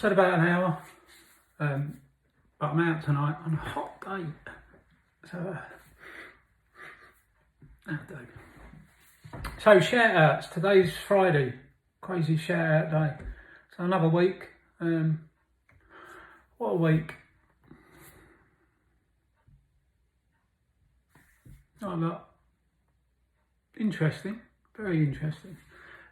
said about an hour, but I'm out tonight on a hot day, so that'll do. So shout outs, today's Friday, crazy shout out day. So another week, what a week. Not a lot. Interesting, very interesting.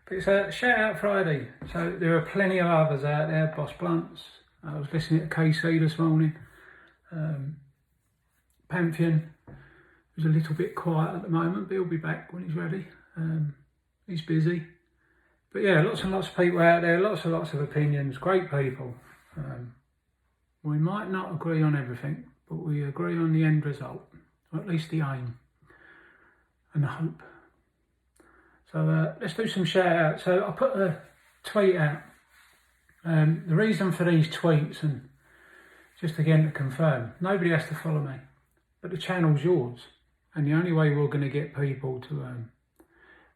But it's a shout out Friday, so there are plenty of others out there. Boss Blunts, I was listening to KC this morning. Pantheon was a little bit quiet at the moment, but he'll be back when he's ready. He's busy. But yeah, lots and lots of people out there, lots and lots of opinions, great people. We might not agree on everything, but we agree on the end result, or at least the aim and the hope. So let's do some shout outs. So I put a tweet out. The reason for these tweets, and just again to confirm, nobody has to follow me, but the channel's yours. And the only way we're going to get people to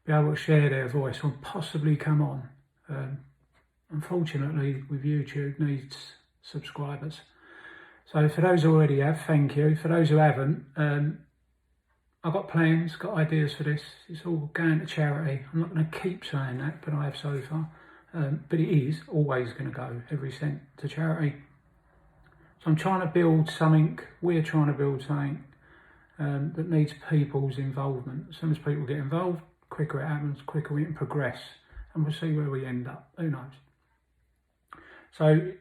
be able to share their voice or possibly come on, unfortunately with YouTube, needs subscribers. So for those who already have, thank you. For those who haven't, I've got plans, got ideas for this. It's all going to charity. I'm not going to keep saying that, but I have so far. But it is always going to go, every cent, to charity. So I'm trying to build something, we're trying to build something that needs people's involvement. As soon as people get involved, quicker it happens, quicker we can progress. And we'll see where we end up, who knows. So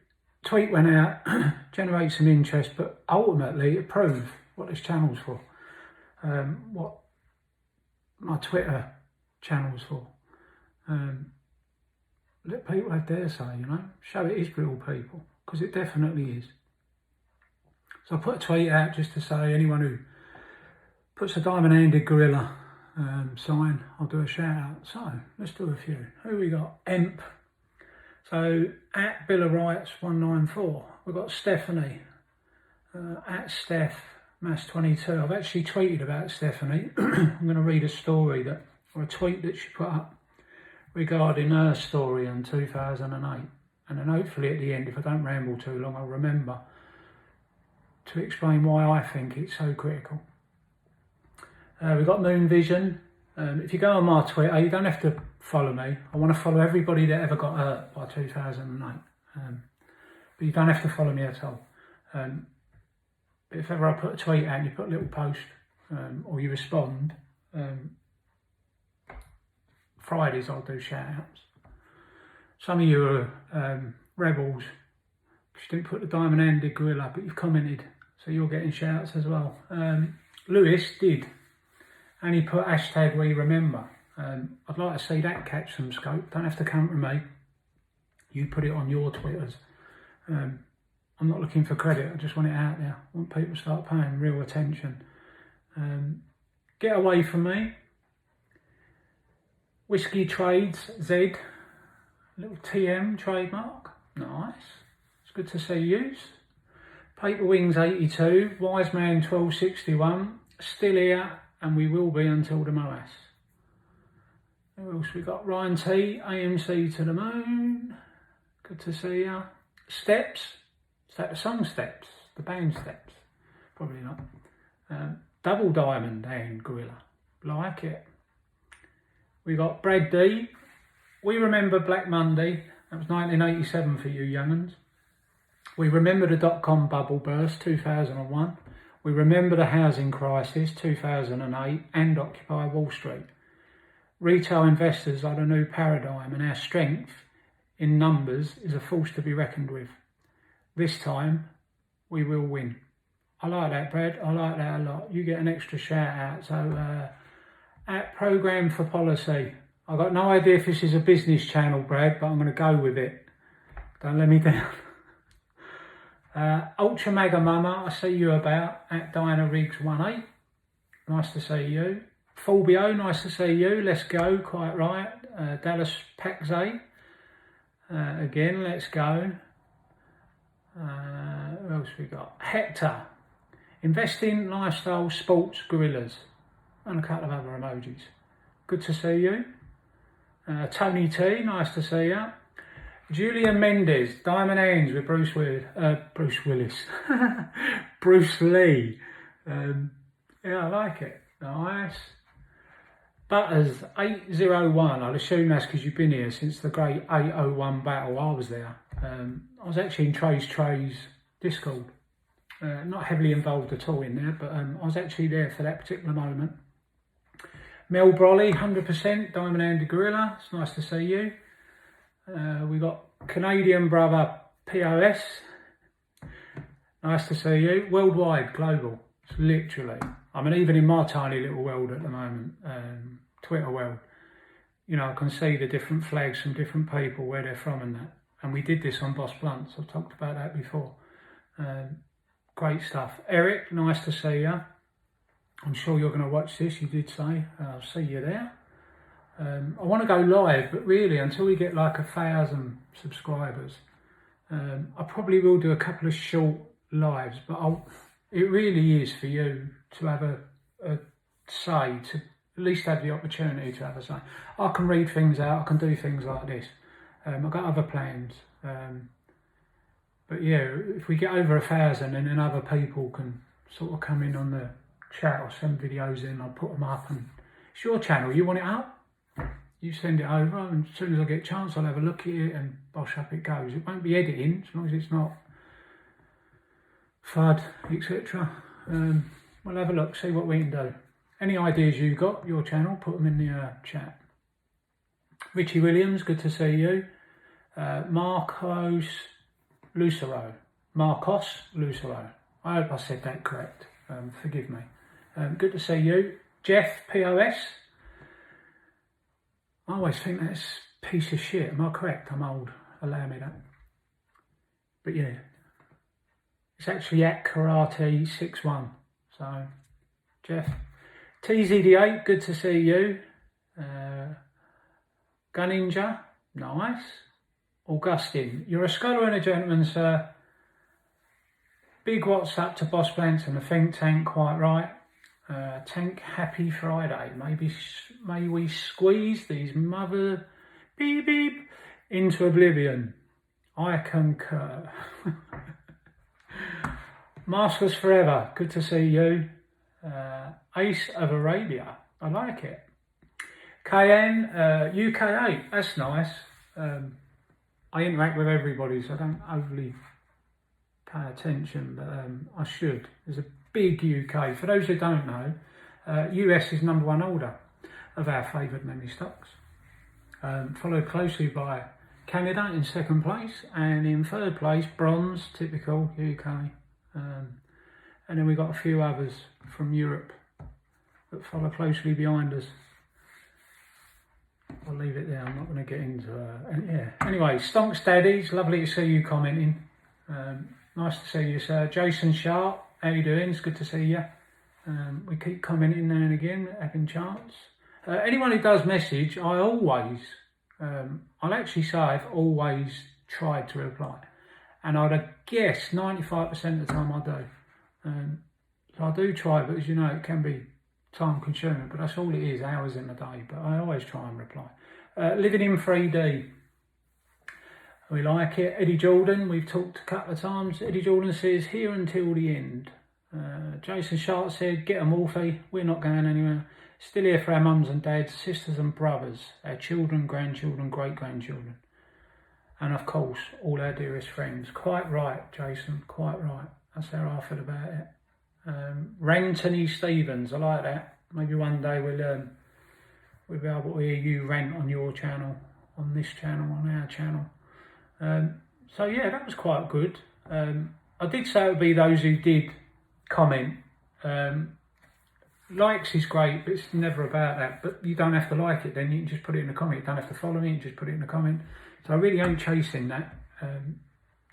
tweet went out, generate some interest, but ultimately it proved what this channel's for. What my Twitter channel's for. Let people have their say, you know, show it is real people, because it definitely is. So I put a tweet out just to say anyone who puts a diamond-handed gorilla sign, I'll do a shout out. So let's do a few. Who we got? Emp. So at Bill of Rights 194, we've got Stephanie, at Steph Mass 22. I've actually tweeted about Stephanie. I'm going to read a story or a tweet that she put up regarding her story in 2008. And then hopefully at the end, if I don't ramble too long, I'll remember to explain why I think it's so critical. We've got Moon Vision. If you go on my Twitter, you don't have to follow me. I want to follow everybody that ever got hurt by 2008. But you don't have to follow me at all. If ever I put a tweet out and you put a little post or you respond, Fridays I'll do shout outs. Some of you are rebels because you didn't put the diamond-handed gorilla, but you've commented, so you're getting shout outs as well. Lewis did, and he put hashtag we remember. I'd like to see that catch some scope. Don't have to come to me. You put it on your Twitters. I'm not looking for credit, I just want it out there. I want people to start paying real attention. Get away from me. Whiskey Trades Z, little TM trademark, nice. It's good to see you. Paper Wings 82, Wise Man 1261, still here, and we will be until the morass. Who else we got? Ryan T, AMC to the moon, good to see you. Steps. Is that the song Steps? The band Steps? Probably not. Double Diamond and Gorilla. Like it. We got Brad D. We remember Black Monday. That was 1987 for you young'uns. We remember the dot-com bubble burst, 2001. We remember the housing crisis, 2008, and Occupy Wall Street. Retail investors are the new paradigm, and our strength in numbers is a force to be reckoned with. This time, we will win. I like that, Brad. I like that a lot. You get an extra shout out. So, at Programme for Policy. I've got no idea if this is a business channel, Brad, but I'm going to go with it. Don't let me down. Ultra Mega Mama, I see you about. At Diana Riggs 18. Nice to see you. Fulbio, nice to see you. Let's go, quite right. Dallas Paxay. Again, let's go. Who else we got? Hector. Investing, lifestyle, sports, gorillas. And a couple of other emojis. Good to see you. Tony T, nice to see you. Julian Mendes, Diamond Hands with Bruce Willis. Bruce Lee. Yeah, I like it. Nice. Butters 801. I'll assume that's because you've been here since the great 801 battle. I was there. I was actually in Trey's Discord. Not heavily involved at all in there, but I was actually there for that particular moment. Mel Brolly, 100%, Diamond Handed Gorilla. It's nice to see you. We got Canadian brother POS. Nice to see you. Worldwide, global. It's literally. I mean, even in my tiny little world at the moment, Twitter world, you know, I can see the different flags from different people, where they're from and that. And we did this on Boss Blunts. I've talked about that before. Great stuff. Eric, nice to see you. I'm sure you're going to watch this, you did say. I'll see you there. I want to go live, but really, until we get like 1,000 subscribers, I probably will do a couple of short lives, but it really is for you to have a say, to at least have the opportunity to have a say. I can read things out, I can do things like this. I've got other plans. But yeah, if we get over 1,000 and then other people can sort of come in on the chat or send videos in, I'll put them up. And it's your channel, you want it up? You send it over, and as soon as I get a chance, I'll have a look at it and bosh up it goes. It won't be editing, as long as it's not FUD, etc. We'll have a look, see what we can do. Any ideas you got, your channel, put them in the chat. Richie Williams, good to see you. Marcos Lucero. I hope I said that correct. Forgive me. Good to see you. Jeff POS. I always think that's a piece of shit. Am I correct? I'm old. Allow me that. But yeah. It's actually at Karate 61. So, Jeff. TZD8, good to see you. Gun Ninja, nice. Augustine, you're a scholar and a gentleman, sir. Big WhatsApp to Boss Blunts and the think tank, quite right. Tank, happy Friday. May we squeeze these mother beep beep into oblivion. I concur. Masters Forever, good to see you. Ace of Arabia, I like it. KN, UK8, that's nice. I interact with everybody, so I don't overly pay attention, but I should. There's a big UK. For those who don't know, US is #1 order of our favoured menu stocks. Followed closely by Canada in second place, and in third place, bronze, typical UK. And then we got a few others from Europe that follow closely behind us. I'll leave it there, I'm not going to get into yeah. Anyway, Stonks Daddies, lovely to see you commenting. Nice to see you, sir. Jason Sharp, how you doing? It's good to see you. We keep commenting now and again, having chance. Anyone who does message, I always, I'll actually say I've always tried to reply. And I'd guess 95% of the time I do. So I do try, but as you know, it can be time consuming, but that's all it is, hours in the day, but I always try and reply. Living in 3D, we like it. Eddie Jordan, we've talked a couple of times. Eddie Jordan says, here until the end. Jason Sharp said, get 'em Wolfie, we're not going anywhere. Still here for our mums and dads, sisters and brothers, our children, grandchildren, great-grandchildren. And of course, all our dearest friends. Quite right, Jason, quite right. That's how I feel about it. Rantony Stevens, I like that. Maybe one day we'll be able to hear you rant on your channel, on this channel, on our channel. So yeah, that was quite good. I did say it would be those who did comment. Likes is great, but it's never about that. But you don't have to like it then, you can just put it in the comment. You don't have to follow me, you just put it in the comment. So I really ain't chasing that.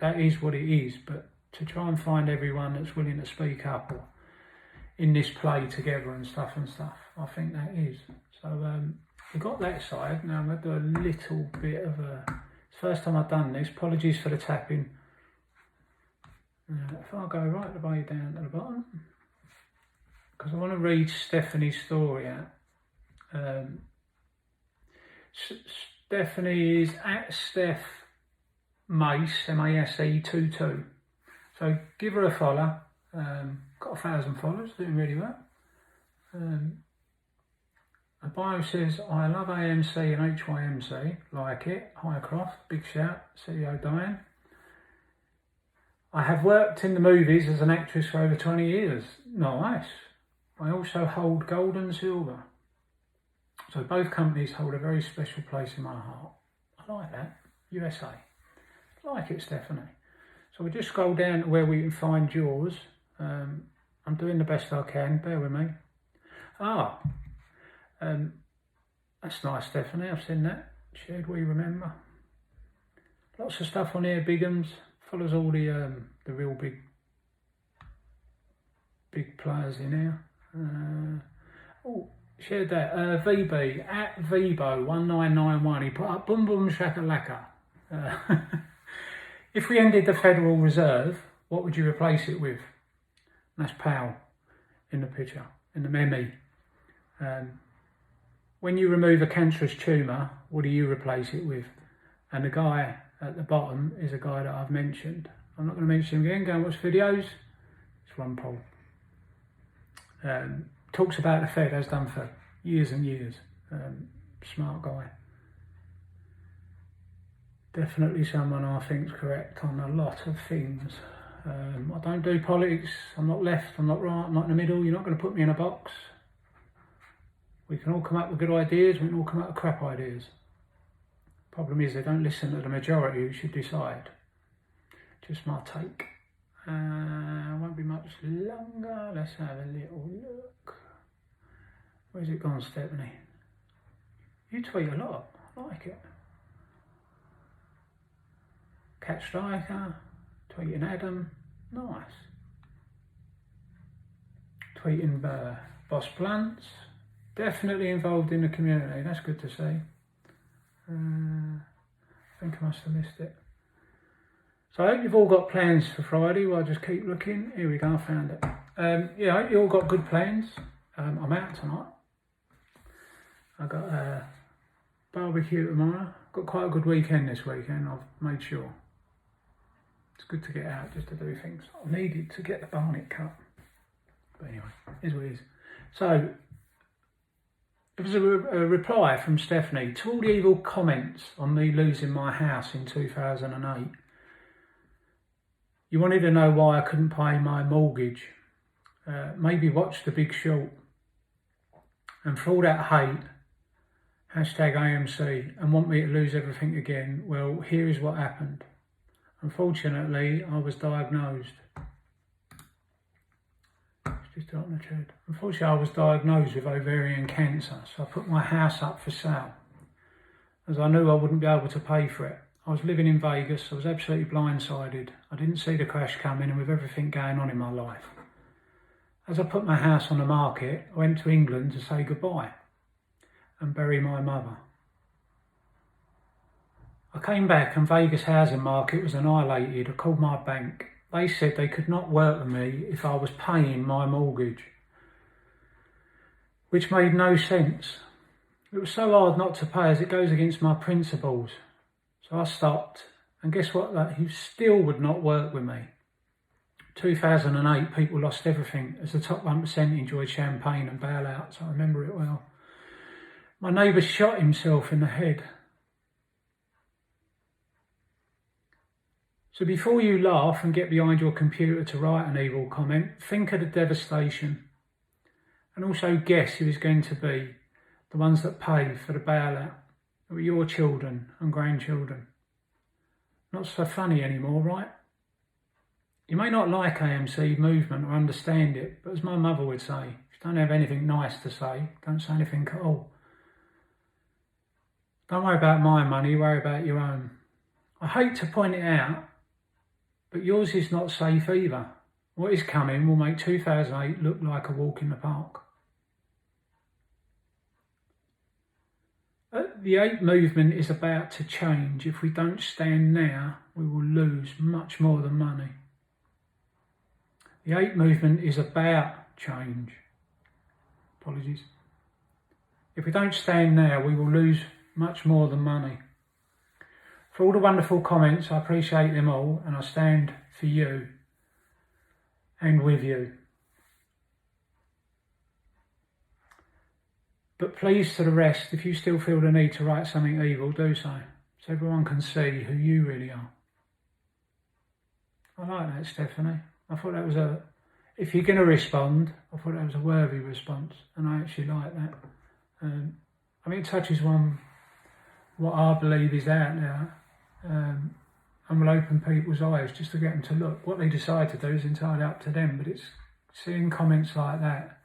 That is what it is, but to try and find everyone that's willing to speak up or in this play together and stuff, I think that is. So we got that side. Now I'm going to do a little bit of a... It's the first time I've done this. Apologies for the tapping. If I go right the way down to the bottom, because I want to read Stephanie's story out. Stephanie is at Steph Mace, M-A-S-E 22. So give her a follow. Got 1,000 followers, doing really well. Her bio says, I love AMC and HYMC, like it, Highcroft, big shout, CEO Diane. I have worked in the movies as an actress for over 20 years. Nice. I also hold gold and silver. So both companies hold a very special place in my heart. I like that. USA. I like it, Stephanie. So we just scroll down to where we can find yours. I'm doing the best I can, bear with me. That's nice, Stephanie, I've seen that. Shared we remember. Lots of stuff on here, Bigums. Follows all the real big players in here. Shared that. VB, at Vibo1991, he put up boom boom shakalaka. If we ended the Federal Reserve, what would you replace it with? And that's Powell in the picture, in the meme. When you remove a cancerous tumour, what do you replace it with? And the guy at the bottom is a guy that I've mentioned. I'm not going to mention him again, go and watch videos. It's Ron Paul. Talks about the Fed, has done for years and years. Smart guy. Definitely someone I think's correct on a lot of things. I don't do politics, I'm not left, I'm not right, I'm not in the middle. You're not going to put me in a box. We can all come up with good ideas, we can all come up with crap ideas. Problem is they don't listen to the majority who should decide. Just my take. Won't be much longer, let's have a little look. Where's it gone, Stephanie? You tweet a lot, I like it. Cat Striker, tweeting Adam, nice. Tweeting Boss Blunts, definitely involved in the community, that's good to see. I think I must have missed it. So I hope you've all got plans for Friday. Well, I'll just keep looking. Here we go, I found it. Yeah, I hope you all got good plans. I'm out tonight. I got a barbecue tomorrow. Got quite a good weekend this weekend, I've made sure. It's good to get out just to do things. I needed to get the barnet cut. But anyway, here's what it is. So, there was a reply from Stephanie to all the evil comments on me losing my house in 2008. You wanted to know why I couldn't pay my mortgage. Maybe watch The Big Short. And for all that hate, #AMC, and want me to lose everything again, well, here is what happened. Unfortunately, I was diagnosed. Unfortunately, I was diagnosed with ovarian cancer, so I put my house up for sale, as I knew I wouldn't be able to pay for it. I was living in Vegas, I was absolutely blindsided. I didn't see the crash coming, and with everything going on in my life. As I put my house on the market, I went to England to say goodbye and bury my mother. I came back and Vegas housing market was annihilated. I called my bank. They said they could not work with me if I was paying my mortgage, which made no sense. It was so hard not to pay as it goes against my principles. So I stopped, and guess what? He still would not work with me. 2008, people lost everything as the top 1% enjoyed champagne and bailouts. I remember it well. My neighbour shot himself in the head. So before you laugh and get behind your computer to write an evil comment, think of the devastation. And also guess who is going to be the ones that pay for the bailout. It were your children and grandchildren. Not so funny anymore, right? You may not like AMC movement or understand it, but as my mother would say, if you don't have anything nice to say, don't say anything at all. Don't worry about my money, worry about your own. I hate to point it out, but yours is not safe either. What is coming will make 2008 look like a walk in the park. The APE movement is about to change. If we don't stand now, we will lose much more than money. The APE movement is about change. Apologies. If we don't stand now, we will lose much more than money. For all the wonderful comments, I appreciate them all, and I stand for you and with you. But please, to the rest, if you still feel the need to write something evil, do so everyone can see who you really are. I like that, Stephanie. I thought that was if you're going to respond, I thought that was a worthy response, and I actually like that. I mean, it touches on what I believe is out there, and will open people's eyes just to get them to look. What they decide to do is entirely up to them, but it's seeing comments like that,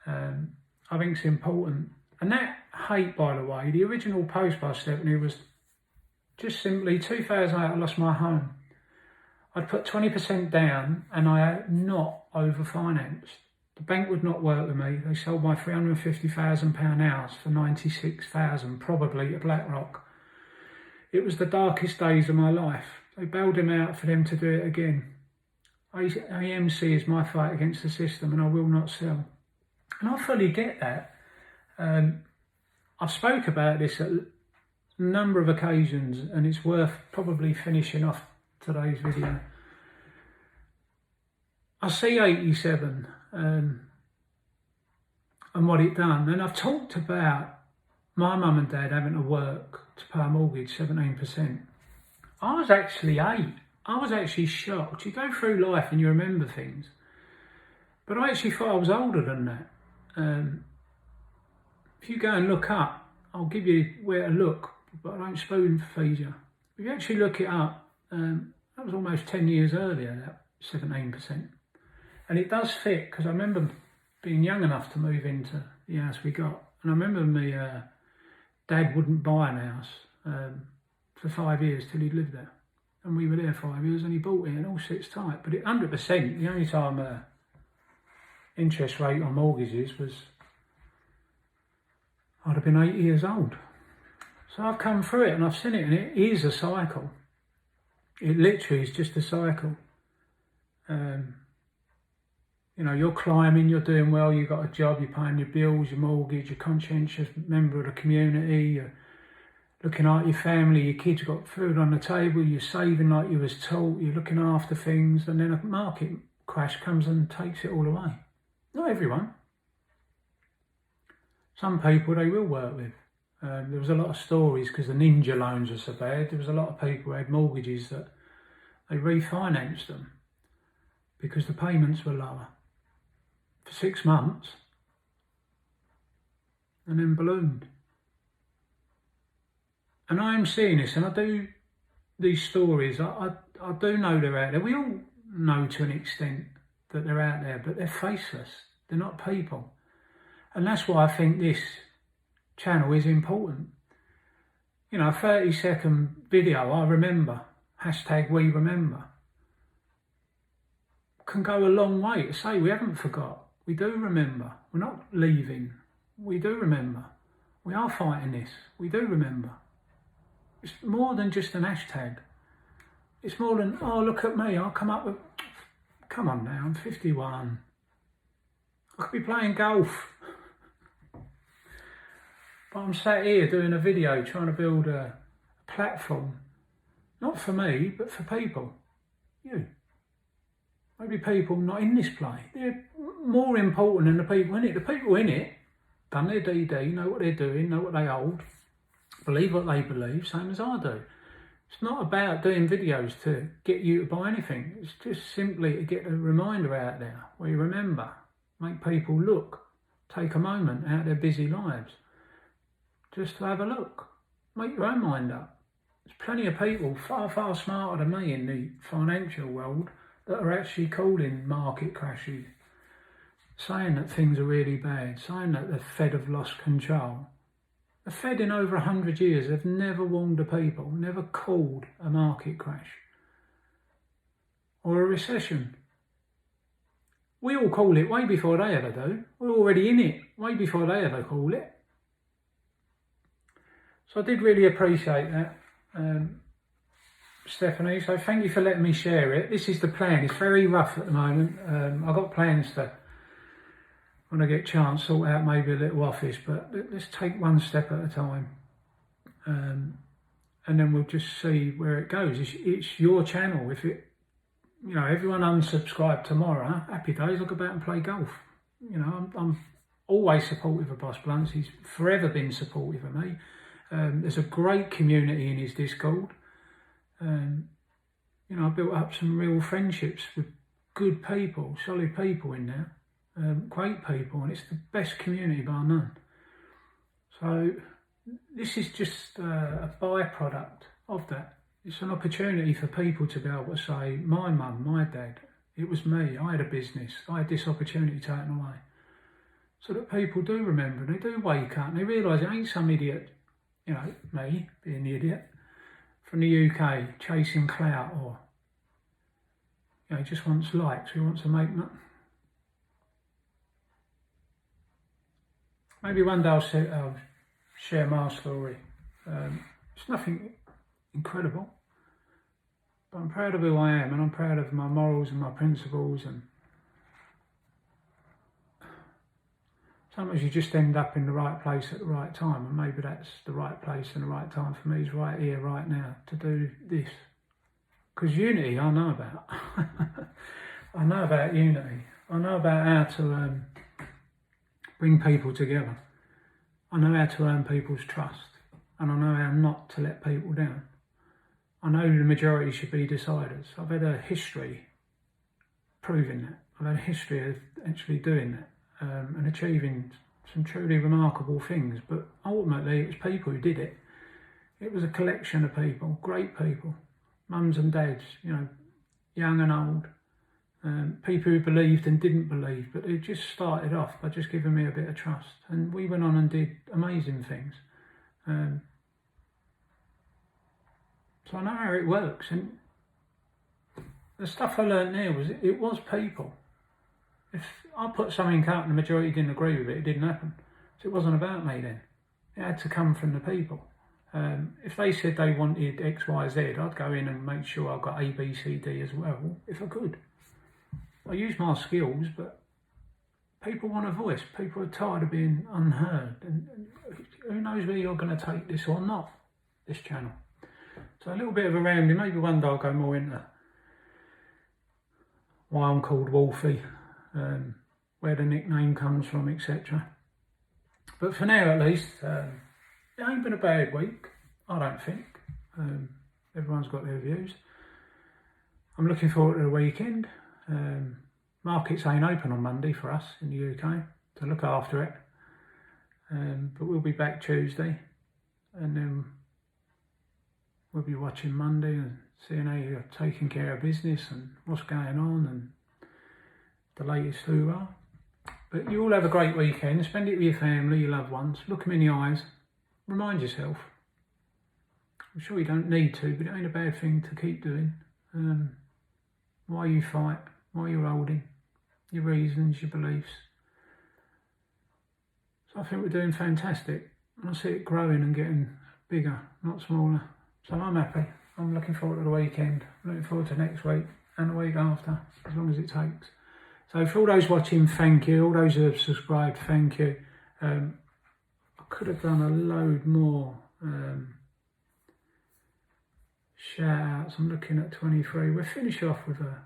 I think it's important. And that hate, by the way, the original post by Stephanie was just simply 2008, I lost my home. I'd put 20% down and I had not over-financed. The bank would not work with me. They sold my £350,000 house for $96,000, probably to BlackRock. It was the darkest days of my life. They bailed him out for them to do it again. AMC is my fight against the system, and I will not sell. And I fully get that. I've spoke about this at a number of occasions, and it's worth probably finishing off today's video. I see 87 and what it done, and I've talked about my mum and dad having to work to pay a mortgage, 17%. I was actually 8. I was actually shocked. You go through life and you remember things, but I actually thought I was older than that. If you go and look up, I'll give you where to look, but I don't spoon feed you. If you actually look it up, that was almost 10 years earlier, that 17%. And it does fit, because I remember being young enough to move into the house we got. And I remember my dad wouldn't buy an house for 5 years till he'd lived there. And we were there 5 years and he bought it and all sits tight. But it 100%, the only time interest rate on mortgages was, I'd have been 8 years old. So I've come through it and I've seen it, and it is a cycle. It literally is just a cycle. You know, you're climbing, you're doing well, you've got a job, you're paying your bills, your mortgage, you're a conscientious member of the community, you're looking after your family, your kids got food on the table, you're saving like you was taught, you're looking after things, and then a market crash comes and takes it all away. Not everyone. Some people they will work with. There was a lot of stories, because the ninja loans were so bad, there was a lot of people who had mortgages that they refinanced them because the payments were lower for 6 months and then ballooned. And I am seeing this, and I do these stories, I do know they're out there. We all know to an extent that they're out there, but they're faceless, they're not people. And that's why I think this channel is important. You know, a 30-second video, I remember, #WeRemember, can go a long way to say we haven't forgot. We do remember. We're not leaving. We do remember. We are fighting this. We do remember. It's more than just an hashtag. It's more than, oh, look at me, I'll come up with, come on now, I'm 51. I could be playing golf. But I'm sat here doing a video trying to build a platform, not for me, but for people. You. Maybe people not in this play. They're more important than the people in it. The people in it done their DD, know what they're doing, know what they hold, believe what they believe, same as I do. It's not about doing videos to get you to buy anything. It's just simply to get a reminder out there where you remember, make people look, take a moment out of their busy lives, just to have a look, make your own mind up. There's plenty of people far, far smarter than me in the financial world that are actually calling market crashes, saying that things are really bad, saying that the Fed have lost control. The Fed in over 100 years have never warned the people, never called a market crash or a recession. We all call it way before they ever do. We're already in it way before they ever call it. So I did really appreciate that, Stephanie, so thank you for letting me share it. This is the plan. It's very rough at the moment. I've got plans to, when I get a chance, sort out maybe a little office, but let's take one step at a time. and then we'll just see where it goes. It's your channel. If it, you know, everyone unsubscribe tomorrow, happy days, I'll go back and play golf. You know, I'm always supportive of Boss Blunts. He's forever been supportive of me. There's a great community in his Discord. You know, I built up some real friendships with good people, solid people in there, great people, and it's the best community bar none. So this is just a byproduct of that. It's an opportunity for people to be able to say, my mum, my dad, it was me, I had a business, I had this opportunity taken away. So that people do remember, and they do wake up, and they realise it ain't some idiot, you know, me being the idiot, from the UK chasing clout, or, you know, he just wants likes, he wants to make money. Maybe one day I'll share my story. It's nothing incredible, but I'm proud of who I am, and I'm proud of my morals and my principles, and sometimes you just end up in the right place at the right time, and maybe that's the right place and the right time for me is right here, right now, to do this. Because unity, I know about. I know about unity. I know about how to bring people together. I know how to earn people's trust, and I know how not to let people down. I know the majority should be deciders. I've had a history proving that. I've had a history of actually doing that. And achieving some truly remarkable things, but ultimately it was people who did it. It was a collection of people, great people, mums and dads, you know, young and old, people who believed and didn't believe, but they just started off by just giving me a bit of trust, and we went on and did amazing things. So I know how it works, and the stuff I learned there was it was people. If I put something out and the majority didn't agree with it, it didn't happen. So it wasn't about me then. It had to come from the people. If they said they wanted X, Y, Z, I'd go in and make sure I got A, B, C, D as well, if I could. I use my skills, but people want a voice. People are tired of being unheard. And who knows whether you're going to take this or not, this channel. So a little bit of a rambling. Maybe one day I'll go more into why I'm called Wolfie. Where the nickname comes from, etc. But for now, at least, it ain't been a bad week, I don't think. Everyone's got their views. I'm looking forward to the weekend. Markets ain't open on Monday for us in the UK, so look after it. But we'll be back Tuesday, and then we'll be watching Monday and seeing how you're taking care of business and what's going on and the latest hoorah. But you all have a great weekend. Spend it with your family, your loved ones. Look them in the eyes. Remind yourself. I'm sure you don't need to, but it ain't a bad thing to keep doing. Why you fight, why you're holding, your reasons, your beliefs. So I think we're doing fantastic. I see it growing and getting bigger, not smaller. So I'm happy. I'm looking forward to the weekend. I'm looking forward to next week and the week after, as long as it takes. So for all those watching, thank you. All those who have subscribed, thank you. I could have done a load more shout outs. I'm looking at 23. We'll finish off with a,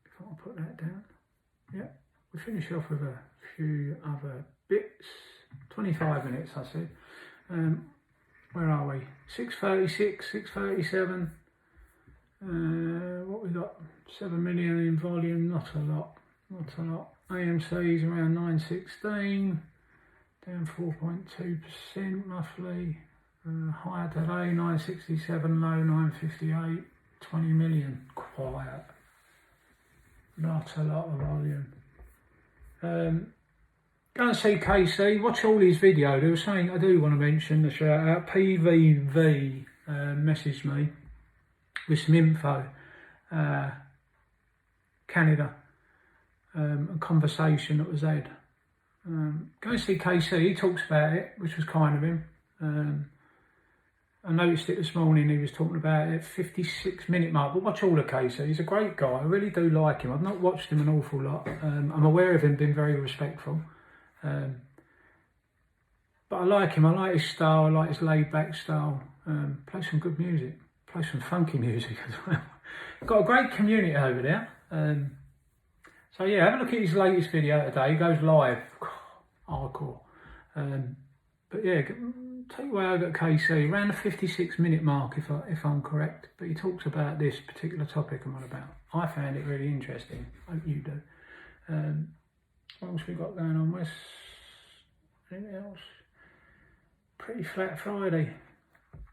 if I'll put that down. Yeah, we'll finish off with a few other bits. 25 minutes, I said. Where are we? 6:36, 6:37. What we got? 7 million in volume, not a lot. AMC's around 916, down 4.2% roughly. Higher today, 967, low 958, 20 million, quiet. Not a lot of volume. Go and see KC, watch all his videos. There was something I do want to mention, the shout out. PVV messaged me with some info, Canada, a conversation that was had. Go and see KC, he talks about it, which was kind of him. I noticed it this morning, he was talking about it, 56-minute mark, but watch all of KC, he's a great guy, I really do like him. I've not watched him an awful lot, I'm aware of him being very respectful. But I like him, I like his style, I like his laid back style. Play some good music, play some funky music as well. Got a great community over there. So yeah, have a look at his latest video today. He goes live, hardcore. But yeah, take your way over to KC, around the 56-minute mark if I'm correct. But he talks about this particular topic I'm on about. I found it really interesting. Hope you do. What else we got going on? Where's anything else? Pretty flat Friday.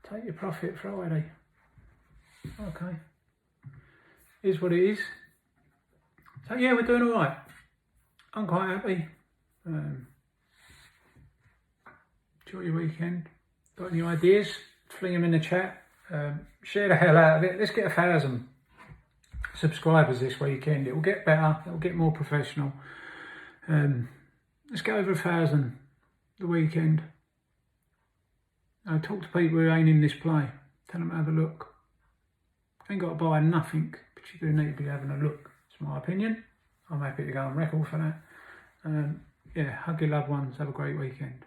Take your profit Friday. Okay. Is what it is. So yeah, we're doing all right. I'm quite happy. Enjoy your weekend. Got any ideas? Fling them in the chat. Share the hell out of it. Let's get 1,000 subscribers this weekend. It will get better. It will get more professional. Let's get over 1,000 the weekend. Talk to people who ain't in this play. Tell them to have a look. Ain't got to buy nothing, but you do need to be having a look. It's my opinion. I'm happy to go on record for that. Yeah, hug your loved ones. Have a great weekend.